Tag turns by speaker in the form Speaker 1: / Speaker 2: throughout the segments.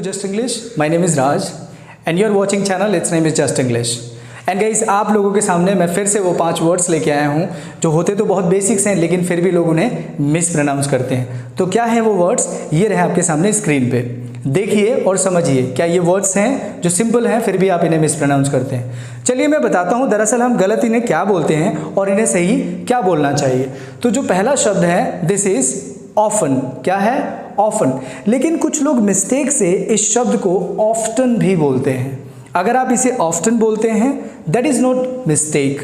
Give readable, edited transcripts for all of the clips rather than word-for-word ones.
Speaker 1: Just English. My name is Raj and you are watching channel its name is Just English. And guys आप लोगों के सामने मैं फिर से वो 5 वर्ड्स लेके आया हूँ जो होते तो बहुत बेसिक्स हैं लेकिन फिर भी लोग उन्हें मिस प्रोनाउंस करते हैं। तो क्या हैं वो वर्ड्स, ये रहे आपके सामने स्क्रीन पे, देखिए और समझिए क्या ये वर्ड्स हैं जो सिंपल हैं फिर भी आप इन्हें मिस प्रोनाउंस करते हैं। चलिए मैं बताता हूँ दरअसल हम गलत इन्हें क्या बोलते हैं और इन्हें सही क्या बोलना चाहिए। तो जो पहला शब्द है दिस इज ऑफन। क्या है? ऑफन। लेकिन कुछ लोग मिस्टेक से इस शब्द को ऑफ्टन भी बोलते हैं। अगर आप इसे ऑफ्टन बोलते हैं दैट इज़ नॉट मिस्टेक,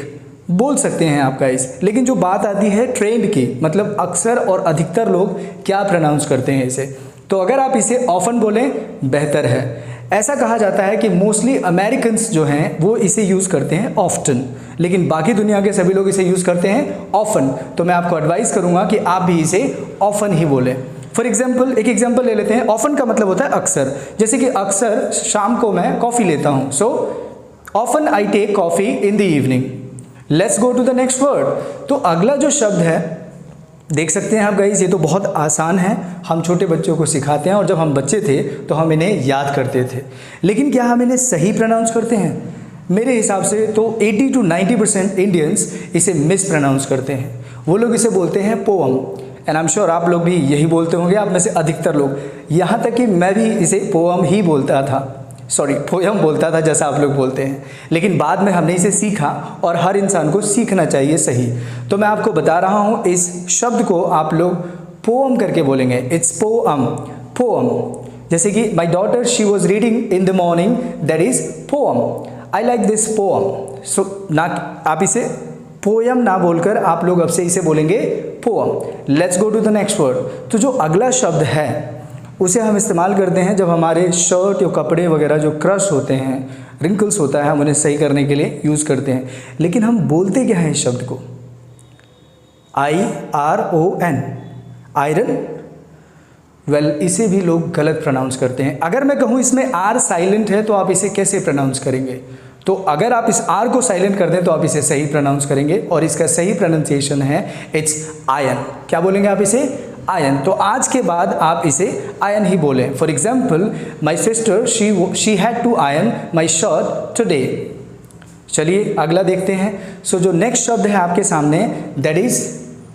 Speaker 1: बोल सकते हैं आप गाइस, लेकिन जो बात आती है ट्रेंड की, मतलब अक्सर और अधिकतर लोग क्या प्रोनाउंस करते हैं इसे, तो अगर आप इसे ऑफन बोलें बेहतर है। ऐसा कहा जाता है कि मोस्टली अमेरिकन्स जो हैं वो इसे यूज़ करते हैं ऑफ्टन, लेकिन बाकी दुनिया के सभी लोग इसे यूज़ करते हैं ऑफन। तो मैं आपको एडवाइस करूंगा कि आप भी इसे ऑफन ही बोलें। फॉर एग्जाम्पल एक एग्जाम्पल ले लेते हैं। ऑफन का मतलब होता है अक्सर, जैसे कि अक्सर शाम को मैं कॉफ़ी लेता हूँ। So often I take coffee in the evening. Let's go to the next word. तो अगला जो शब्द है देख सकते हैं आप गाइस, ये तो बहुत आसान है, हम छोटे बच्चों को सिखाते हैं और जब हम बच्चे थे तो हम इन्हें याद करते थे, लेकिन क्या हम इन्हें सही प्रोनाउंस करते हैं? मेरे हिसाब से तो 80 to 90% इंडियंस इसे मिस प्रोनाउंस करते हैं। वो लोग इसे बोलते हैं poem, and I am sure आप लोग भी यही बोलते होंगे, आप में से अधिकतर लोग, यहाँ तक कि मैं भी इसे पोअम ही बोलता था, सॉरी पोयम बोलता था जैसा आप लोग बोलते हैं, लेकिन बाद में हमने इसे सीखा और हर इंसान को सीखना चाहिए सही। तो मैं आपको बता रहा हूँ इस शब्द को आप लोग पोअम करके बोलेंगे। It's poem, poem. जैसे कि my daughter she was reading in the morning, that is poem. I like this poem. So ना आप इसे पोयम ना बोलकर आप लोग अब से इसे बोलेंगे poem. Let's go to the next word. तो जो अगला शब्द है उसे हम इस्तेमाल करते हैं जब हमारे शर्ट या कपड़े वगैरह जो क्रश होते हैं, रिंकल्स होता है, हम उन्हें सही करने के लिए यूज़ करते हैं, लेकिन हम बोलते क्या है इस शब्द को? IRON, iron. वेल इसे भी लोग गलत प्रोनाउंस करते हैं। अगर मैं कहूँ इसमें R साइलेंट है तो आप इसे कैसे प्रोनाउंस करेंगे? तो अगर आप इस R को साइलेंट कर दें तो आप इसे सही प्रोनाउंस करेंगे और इसका सही प्रोनाउंसिएशन है इट्स आयन। क्या बोलेंगे आप इसे? आयन। तो आज के बाद आप इसे आयन ही बोलें। For example my sister she had to iron my shirt today. चलिए अगला देखते हैं। सो जो नेक्स्ट शब्द है आपके सामने दैट इज,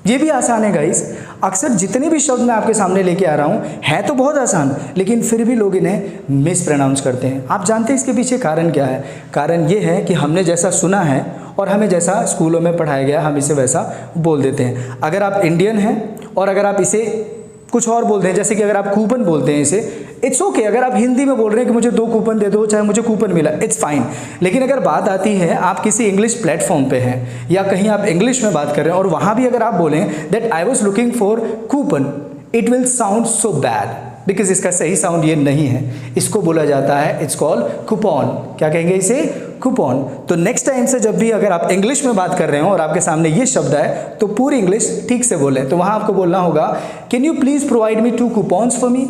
Speaker 1: ये भी आसान है गाइस। अक्सर जितने भी शब्द मैं आपके सामने लेके आ रहा हूँ है तो बहुत आसान, लेकिन फिर भी लोग इन्हें मिस प्रोनाउंस करते हैं। आप जानते हैं इसके पीछे कारण क्या है? कारण ये है कि हमने जैसा सुना है और हमें जैसा स्कूलों में पढ़ाया गया हम इसे वैसा बोल देते हैं। अगर आप इंडियन हैं और अगर आप इसे कुछ और बोलते हैं, जैसे कि अगर आप कूपन बोलते हैं इसे, इट्स ओके। अगर आप हिंदी में बोल रहे हैं कि मुझे 2 कूपन दे दो, चाहे मुझे कूपन मिला, इट्स फाइन। लेकिन अगर बात आती है आप किसी इंग्लिश प्लेटफॉर्म पे हैं या कहीं आप इंग्लिश में बात कर रहे हैं और वहाँ भी अगर आप बोलें that I was looking for coupon, it will sound so bad, because इसका सही साउंड ये नहीं है। इसको बोला जाता है इट्स कॉल्ड कूपन। क्या कहेंगे इसे? कूपन। तो नेक्स्ट टाइम से जब भी अगर आप इंग्लिश में बात कर रहे हो और आपके सामने ये शब्द है तो पूरी इंग्लिश ठीक से बोलें। तो वहाँ आपको बोलना होगा can you please provide me 2 coupons for me,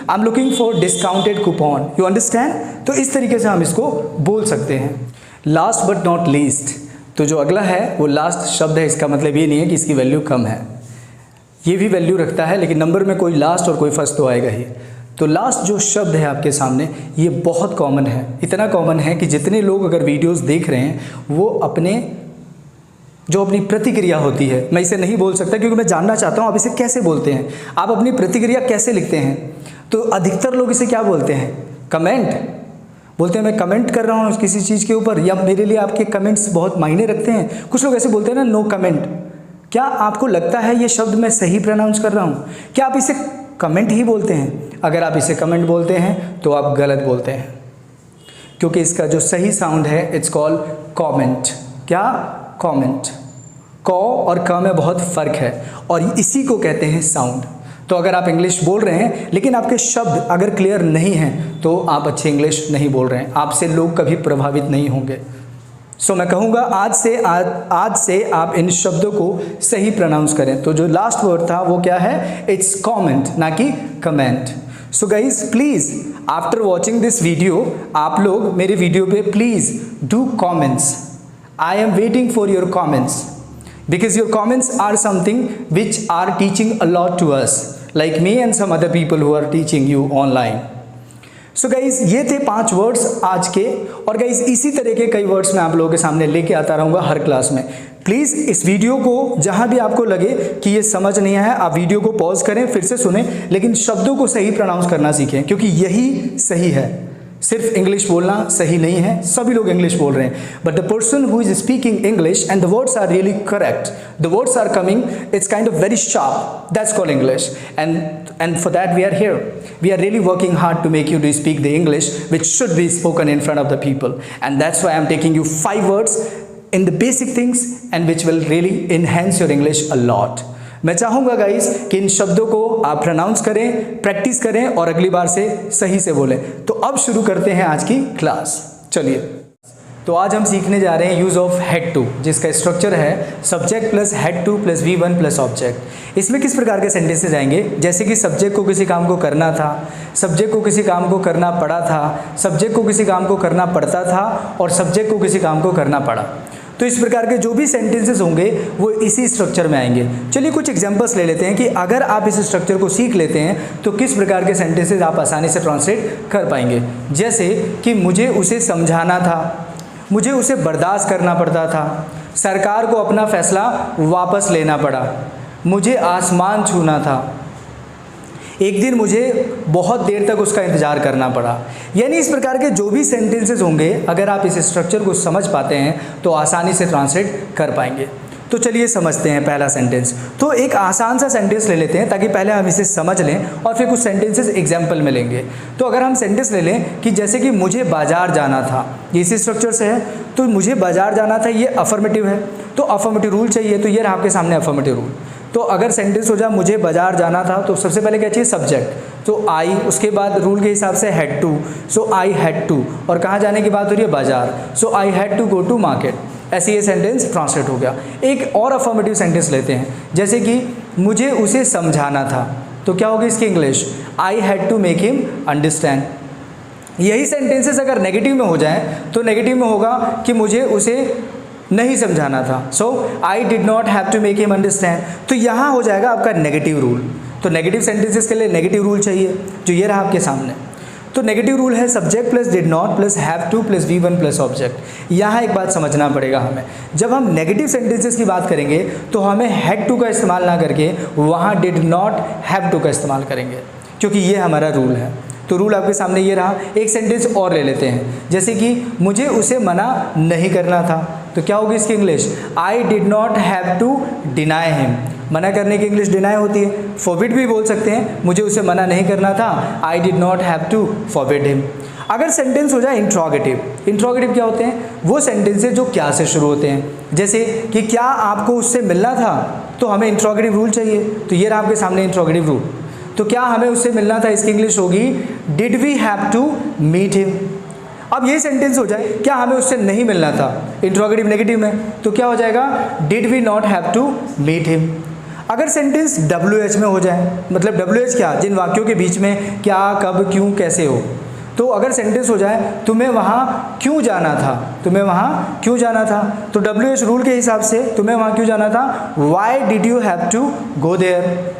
Speaker 1: I am looking for discounted coupon, you understand? तो इस तरीके से हम इसको बोल सकते हैं। लास्ट बट नॉट लीस्ट, तो जो अगला है वो लास्ट शब्द है। इसका मतलब ये नहीं है कि इसकी वैल्यू कम है, ये भी वैल्यू रखता है, लेकिन नंबर में कोई लास्ट और कोई फर्स्ट तो आएगा ही। तो लास्ट जो शब्द है आपके सामने ये बहुत कॉमन है, इतना कॉमन है कि जितने लोग अगर वीडियोस देख रहे हैं वो अपनी प्रतिक्रिया होती है, मैं इसे नहीं बोल सकता क्योंकि मैं जानना चाहता हूँ आप इसे कैसे बोलते हैं, आप अपनी प्रतिक्रिया कैसे लिखते हैं। तो अधिकतर लोग इसे क्या बोलते हैं? कमेंट बोलते हैं। मैं कमेंट कर रहा हूँ किसी चीज़ के ऊपर, या मेरे लिए आपके कमेंट्स बहुत मायने रखते हैं। कुछ लोग ऐसे बोलते हैं ना, नो कमेंट। क्या आपको लगता है ये शब्द मैं सही प्रोनाउंस कर रहा हूँ? क्या आप इसे कमेंट ही बोलते हैं? अगर आप इसे कमेंट बोलते हैं तो आप गलत बोलते हैं, क्योंकि इसका जो सही साउंड है इट्स कॉल्ड कमेंट। क्या? कमेंट। क और क में बहुत फ़र्क है और इसी को कहते हैं साउंड। तो अगर आप इंग्लिश बोल रहे हैं लेकिन आपके शब्द अगर क्लियर नहीं हैं तो आप अच्छी इंग्लिश नहीं बोल रहे हैं, आपसे लोग कभी प्रभावित नहीं होंगे। सो मैं कहूँगा आज से आप इन शब्दों को सही प्रोनाउंस करें। तो जो लास्ट वर्ड था वो क्या है? इट्स कमेंट, ना कि comment. So guys please after watching this video आप लोग मेरे वीडियो पे please do comments. I am waiting for your comments because your comments are something which are teaching a lot to us, like me and some other people who are teaching you online. So guys ये थे 5 words आज के, और guys इसी तरह के कई words मैं आप लोगों के सामने लेके आता रहूँगा हर क्लास में। प्लीज़ इस वीडियो को जहाँ भी आपको लगे कि ये समझ नहीं आया, आप वीडियो को पॉज करें, फिर से सुनें, लेकिन शब्दों को सही प्रोनाउंस करना सीखें, क्योंकि यही सही है। सिर्फ इंग्लिश बोलना सही नहीं है, सभी लोग इंग्लिश बोल रहे हैं, but the person who is speaking English and the words are really correct, the words are coming, it's kind of very sharp, that's called English, and for that we are here. We are really working hard to make you to speak the English which should be spoken in front of the people, and that's why I am taking you 5 words in the basic things and which will really enhance your English a lot. मैं चाहूँगा guys कि इन शब्दों को आप pronounce करें, practice करें और अगली बार से सही से बोलें। तो अब शुरू करते हैं आज की क्लास। चलिए, तो आज हम सीखने जा रहे हैं यूज़ ऑफ हैड टू, जिसका स्ट्रक्चर है subject plus had two plus V1 plus object. इसमें किस प्रकार के सेंटेंसेस आएंगे, जैसे कि सब्जेक्ट को किसी काम को करना था, सब्जेक्ट को किसी काम को करना पड़ा था, सब्जेक्ट को किसी काम को करना पड़ता था, और सब्जेक्ट को किसी काम को करना पड़ा। तो इस प्रकार के जो भी सेंटेंसेस होंगे वो इसी स्ट्रक्चर में आएंगे। चलिए कुछ एग्जांपल्स ले लेते हैं कि अगर आप इस स्ट्रक्चर को सीख लेते हैं तो किस प्रकार के सेंटेंसेस आप आसानी से ट्रांसलेट कर पाएंगे। जैसे कि मुझे उसे समझाना था, मुझे उसे बर्दाश्त करना पड़ता था, सरकार को अपना फैसला वापस लेना पड़ा, मुझे आसमान छूना था, एक दिन मुझे बहुत देर तक उसका इंतज़ार करना पड़ा। यानी इस प्रकार के जो भी सेंटेंसेस होंगे, अगर आप इस स्ट्रक्चर को समझ पाते हैं तो आसानी से ट्रांसलेट कर पाएंगे। तो चलिए समझते हैं पहला सेंटेंस। तो एक आसान सा सेंटेंस ले लेते हैं ताकि पहले हम इसे समझ लें और फिर कुछ सेंटेंसेस एग्जाम्पल में लेंगे। तो अगर हम सेंटेंस ले लें कि जैसे कि मुझे बाज़ार जाना था, ये इसी स्ट्रक्चर से है, तो मुझे बाज़ार जाना था, ये अफर्मेटिव है, तो अफर्मेटिव रूल चाहिए, तो ये रहा आपके सामने अफर्मेटिव रूल। तो अगर सेंटेंस हो जाए मुझे बाज़ार जाना था, तो सबसे पहले क्या चाहिए, सब्जेक्ट, तो आई, उसके बाद रूल के हिसाब से had to, so I had to, और कहाँ जाने की बात हो रही है, बाज़ार, so I had to go to market. ऐसे ये सेंटेंस ट्रांसलेट हो गया। एक और अफर्मेटिव सेंटेंस लेते हैं, जैसे कि मुझे उसे समझाना था, तो क्या होगी इसकी English, I had to make him understand. यही सेंटेंसेस अगर नेगेटिव में हो जाए तो नेगेटिव में होगा कि मुझे उसे नहीं समझाना था, so I did not have to make him understand. तो यहाँ हो जाएगा आपका नेगेटिव रूल। तो नेगेटिव सेंटेंसेस के लिए नेगेटिव रूल चाहिए, जो ये रहा आपके सामने। तो नेगेटिव रूल है subject plus did not plus have two plus V1 plus object. यहाँ एक बात समझना पड़ेगा हमें, जब हम नेगेटिव सेंटेंसेस की बात करेंगे तो हमें हैड टू का इस्तेमाल ना करके वहाँ डिड नॉट हैव टू का इस्तेमाल करेंगे, क्योंकि ये हमारा रूल है। तो रूल आपके सामने ये रहा। एक सेंटेंस और ले लेते हैं, जैसे कि मुझे उसे मना नहीं करना था, तो क्या होगी इसकी English, I did not have to deny him. मना करने की इंग्लिश डिनाई होती है, फॉरबिड भी बोल सकते हैं, मुझे उसे मना नहीं करना था, I did not have to forbid him. अगर सेंटेंस हो जाए इंट्रोगेटिव, इंट्रोगेटिव क्या होते हैं, वो सेंटेंसेस जो क्या से शुरू होते हैं, जैसे कि क्या आपको उससे मिलना था, तो हमें इंट्रोगेटिव रूल चाहिए, तो ये रहा आपके सामने इंट्रोगेटिव रूल। तो क्या हमें उससे मिलना था, इसकी इंग्लिश होगी did we have to meet him. अब ये सेंटेंस हो जाए क्या हमें उससे नहीं मिलना था, इंट्रोगेटिव नेगेटिव में, तो क्या हो जाएगा did we not have to meet him. अगर सेंटेंस WH में हो जाए, मतलब WH क्या, जिन वाक्यों के बीच में क्या, कब, क्यों, कैसे हो, तो अगर सेंटेंस हो जाए तुम्हें वहाँ क्यों जाना था, तुम्हें वहाँ क्यों जाना था, तो WH रूल के हिसाब से तुम्हें वहाँ क्यों जाना था, why did you have to go there.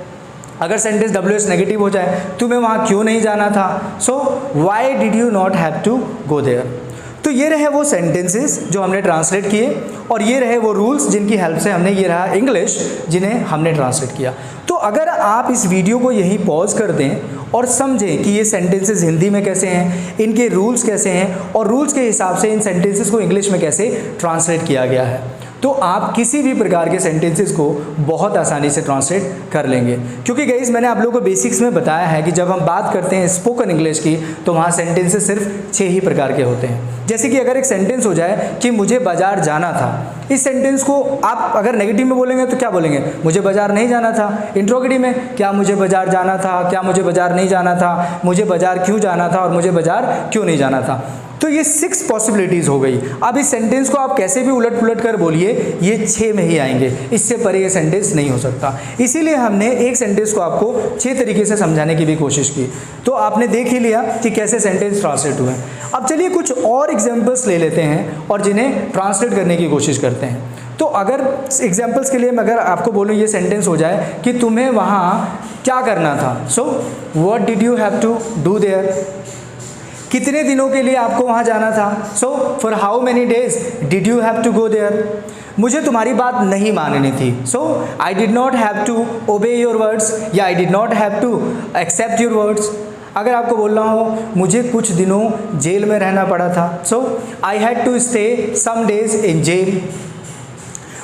Speaker 1: अगर सेंटेंस WH नेगेटिव हो जाए तुम्हें वहाँ क्यों नहीं जाना था, so why did you not have to go there. तो ये रहे वो सेंटेंसेस जो हमने ट्रांसलेट किए, और ये रहे वो रूल्स जिनकी हेल्प से हमने, ये रहा इंग्लिश जिन्हें हमने ट्रांसलेट किया। तो अगर आप इस वीडियो को यहीं पॉज कर दें और समझें कि ये सेंटेंसेस हिंदी में कैसे हैं, इनके रूल्स कैसे हैं, और रूल्स के हिसाब से इन सेंटेंसेस को इंग्लिश में कैसे ट्रांसलेट किया गया है, तो आप किसी भी प्रकार के सेंटेंसेस को बहुत आसानी से ट्रांसलेट कर लेंगे। क्योंकि गाइस मैंने आप लोगों को बेसिक्स में बताया है कि जब हम बात करते हैं स्पोकन इंग्लिश की, तो वहाँ सेंटेंसेस सिर्फ 6 ही प्रकार के होते हैं। जैसे कि अगर एक सेंटेंस हो जाए कि मुझे बाज़ार जाना था, इस सेंटेंस को आप अगर नेगेटिव में बोलेंगे तो क्या बोलेंगे, मुझे बाज़ार नहीं जाना था। इंट्रोगेटिव में क्या मुझे बाज़ार जाना था, क्या मुझे बाज़ार नहीं जाना था, मुझे बाज़ार क्यों जाना था, और मुझे बाज़ार क्यों नहीं जाना था। तो ये 6 पॉसिबिलिटीज़ हो गई। अब इस सेंटेंस को आप कैसे भी उलट पुलट कर बोलिए, ये 6 में ही आएंगे, इससे परे ये सेंटेंस नहीं हो सकता। इसीलिए हमने एक सेंटेंस को आपको 6 तरीके से समझाने की भी कोशिश की। तो आपने देख ही लिया कि कैसे सेंटेंस ट्रांसलेट हुए। अब चलिए कुछ और एग्जाम्पल्स ले लेते हैं और जिन्हें ट्रांसलेट करने की कोशिश करते हैं। तो अगर एग्जाम्पल्स के लिए मैं अगर आपको बोलूँ, ये सेंटेंस हो जाए कि तुम्हें वहाँ क्या करना था, so what did you have to do there. कितने दिनों के लिए आपको वहाँ जाना था? So for how many days did you have to go there? मुझे तुम्हारी बात नहीं माननी थी। So I did not have to obey your words, या I did not have to accept your words. अगर आपको बोलना हो मुझे कुछ दिनों जेल में रहना पड़ा था, so I had to stay some days in jail.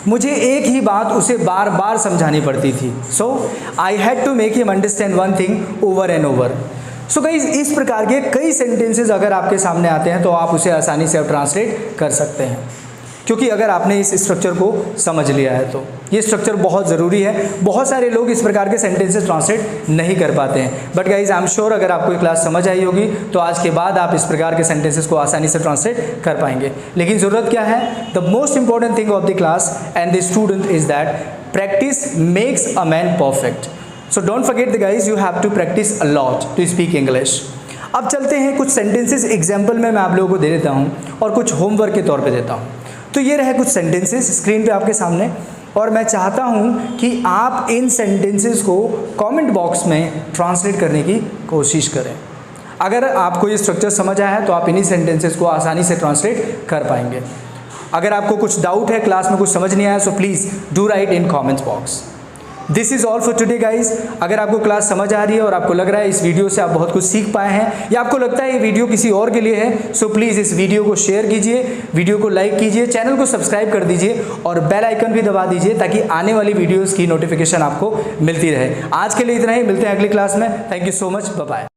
Speaker 1: मुझे एक ही बात उसे बार बार समझानी पड़ती थी, so I had to make him understand one thing over and over. So guys, इस प्रकार के कई सेंटेंसेस अगर आपके सामने आते हैं तो आप उसे आसानी से ट्रांसलेट कर सकते हैं, क्योंकि अगर आपने इस स्ट्रक्चर को समझ लिया है तो ये स्ट्रक्चर बहुत ज़रूरी है। बहुत सारे लोग इस प्रकार के सेंटेंसेस ट्रांसलेट नहीं कर पाते हैं, but guys I am sure अगर आपको ये क्लास समझ आई होगी तो आज के बाद आप इस प्रकार के सेंटेंसेस को आसानी से ट्रांसलेट कर पाएंगे। लेकिन ज़रूरत क्या है? The most important thing of the class and the student is that practice makes a man perfect. So don't forget the guys, you have to practice a lot to speak English. अब चलते हैं कुछ sentences example में मैं आप लोगों को दे देता हूँ और कुछ होमवर्क के तौर पे देता हूँ। तो ये रहे कुछ सेंटेंसेस स्क्रीन पे आपके सामने, और मैं चाहता हूँ कि आप इन सेंटेंसेस को कमेंट बॉक्स में ट्रांसलेट करने की कोशिश करें। अगर आपको ये स्ट्रक्चर समझ आया है तो आप इन्हीं सेंटेंसेस को आसानी से ट्रांसलेट कर पाएंगे। अगर आपको कुछ डाउट है, क्लास में कुछ समझ नहीं आया, so please do right in comments box. This is all for today guys. अगर आपको क्लास समझ आ रही है और आपको लग रहा है इस वीडियो से आप बहुत कुछ सीख पाए हैं, या आपको लगता है ये वीडियो किसी और के लिए है, सो प्लीज़ इस वीडियो को शेयर कीजिए, वीडियो को लाइक कीजिए, चैनल को सब्सक्राइब कर दीजिए और बेल आइकन भी दबा दीजिए ताकि आने वाली वीडियोज़ की नोटिफिकेशन आपको मिलती रहे। आज के लिए इतना ही, मिलते हैं अगली क्लास में। Thank you so much, bye bye.